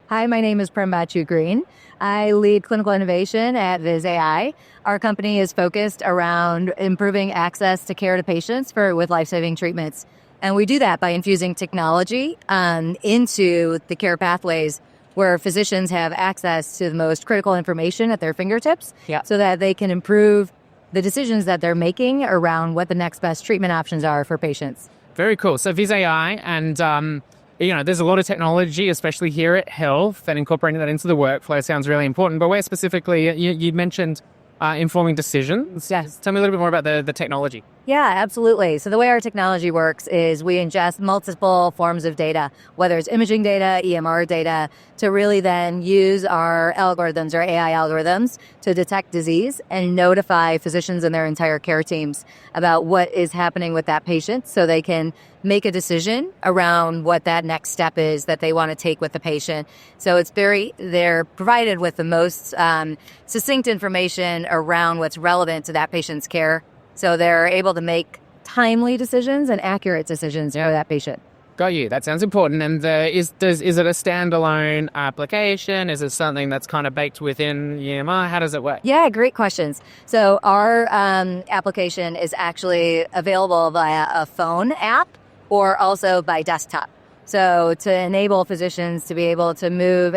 Hi, my name is Prem Bachu Green. I lead clinical innovation at Viz AI. Our company is focused around improving access to care to patients with life-saving treatments. And we do that by infusing technology into the care pathways where physicians have access to the most critical information at their fingertips so that they can improve the decisions that they're making around what the next best treatment options are for patients. Very cool. So Viz AI and there's a lot of technology, especially here at Health, and incorporating that into the workflow sounds really important. But where specifically, you mentioned informing decisions. Yes. Tell me a little bit more about the technology. Yeah, absolutely. So the way our technology works is we ingest multiple forms of data, whether it's imaging data, EMR data, to really then use our algorithms, our AI algorithms, to detect disease and notify physicians and their entire care teams about what is happening with that patient so they can make a decision around what that next step is that they want to take with the patient. So they're provided with the most succinct information around what's relevant to that patient's care. So they're able to make timely decisions and accurate decisions for that patient. Got you. That sounds important. And is it a standalone application? Is it something that's kind of baked within EMR? How does it work? Yeah, great questions. So our application is actually available via a phone app or also by desktop. So to enable physicians to be able to move,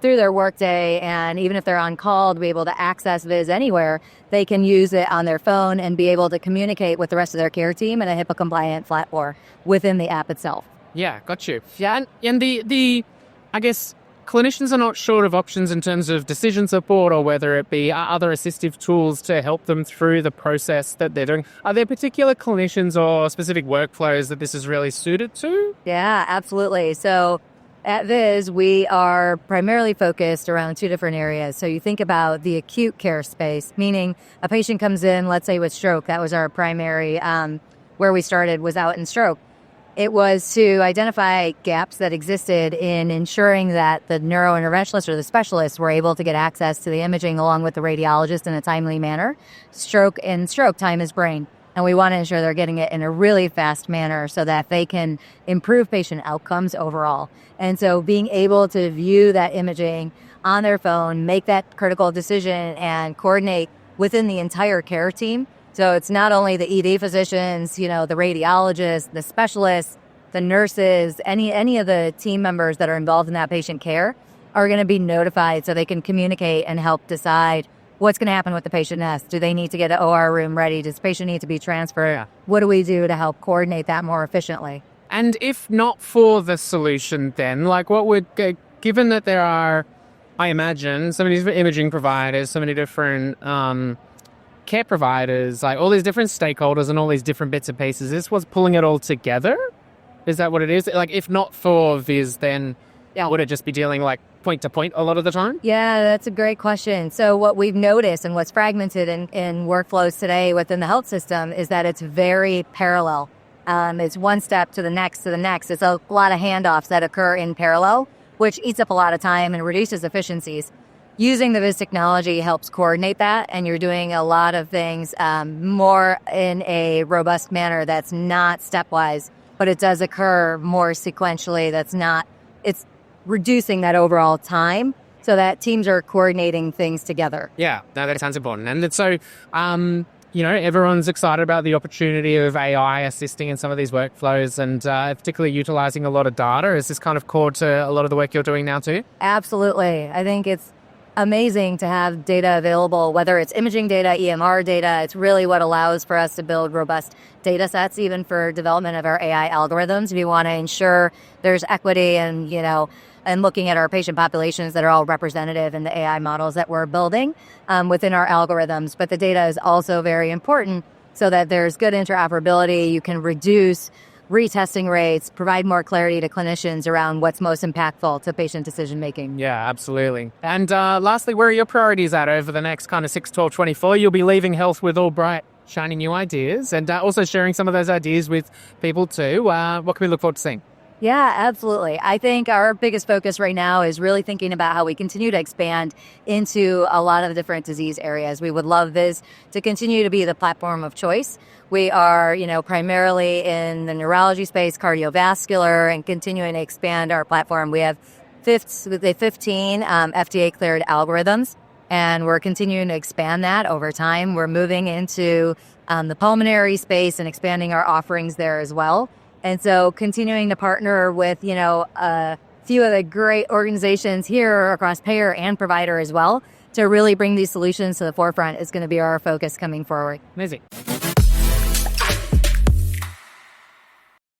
through their workday, and even if they're on call, to be able to access Viz anywhere, they can use it on their phone and be able to communicate with the rest of their care team in a HIPAA-compliant platform within the app itself. Yeah, got you. Yeah, and I guess clinicians are not short of options in terms of decision support or whether it be other assistive tools to help them through the process that they're doing. Are there particular clinicians or specific workflows that this is really suited to? Yeah, absolutely. So at Viz, we are primarily focused around two different areas. So you think about the acute care space, meaning a patient comes in, let's say with stroke. That was our primary, where we started was out in stroke. It was to identify gaps that existed in ensuring that the neurointerventionalists or the specialists were able to get access to the imaging along with the radiologist in a timely manner. Stroke time is brain. And we want to ensure they're getting it in a really fast manner so that they can improve patient outcomes overall. And so being able to view that imaging on their phone, make that critical decision, and coordinate within the entire care team. So it's not only the ED physicians, the radiologists, the specialists, the nurses, any of the team members that are involved in that patient care are going to be notified so they can communicate and help decide what's going to happen with the patient next. Do they need to get an OR room ready? Does the patient need to be transferred? Yeah. What do we do to help coordinate that more efficiently? And if not for the solution, then, given that there are, I imagine, so many different imaging providers, so many different care providers, like all these different stakeholders and all these different bits and pieces, this was pulling it all together? Is that what it is? Like, if not for Viz, then would it just be dealing point to point a lot of the time? Yeah, that's a great question. So what we've noticed and what's fragmented in workflows today within the health system is that it's very parallel. It's one step to the next to the next. It's a lot of handoffs that occur in parallel, which eats up a lot of time and reduces efficiencies. Using the Viz technology helps coordinate that, and you're doing a lot of things more in a robust manner that's not stepwise, but it does occur more sequentially. It's reducing that overall time so that teams are coordinating things together. Yeah, no, that sounds important. And so, everyone's excited about the opportunity of AI assisting in some of these workflows and particularly utilizing a lot of data. Is this kind of core to a lot of the work you're doing now too? Absolutely. I think it's amazing to have data available, whether it's imaging data, EMR data. It's really what allows for us to build robust data sets, even for development of our AI algorithms. We want to ensure there's equity and looking at our patient populations that are all representative in the AI models that we're building within our algorithms. But the data is also very important so that there's good interoperability. You can reduce retesting rates, provide more clarity to clinicians around what's most impactful to patient decision-making. Yeah, absolutely. And lastly, where are your priorities at over the next kind of 6, 12, 24? You'll be leaving health with all bright, shiny new ideas and also sharing some of those ideas with people too. What can we look forward to seeing? Yeah, absolutely. I think our biggest focus right now is really thinking about how we continue to expand into a lot of different disease areas. We would love this to continue to be the platform of choice. We are, primarily in the neurology space, cardiovascular, and continuing to expand our platform. We have 15 FDA-cleared algorithms, and we're continuing to expand that over time. We're moving into the pulmonary space and expanding our offerings there as well. And so continuing to partner with, a few of the great organizations here across payer and provider as well to really bring these solutions to the forefront is going to be our focus coming forward. Amazing.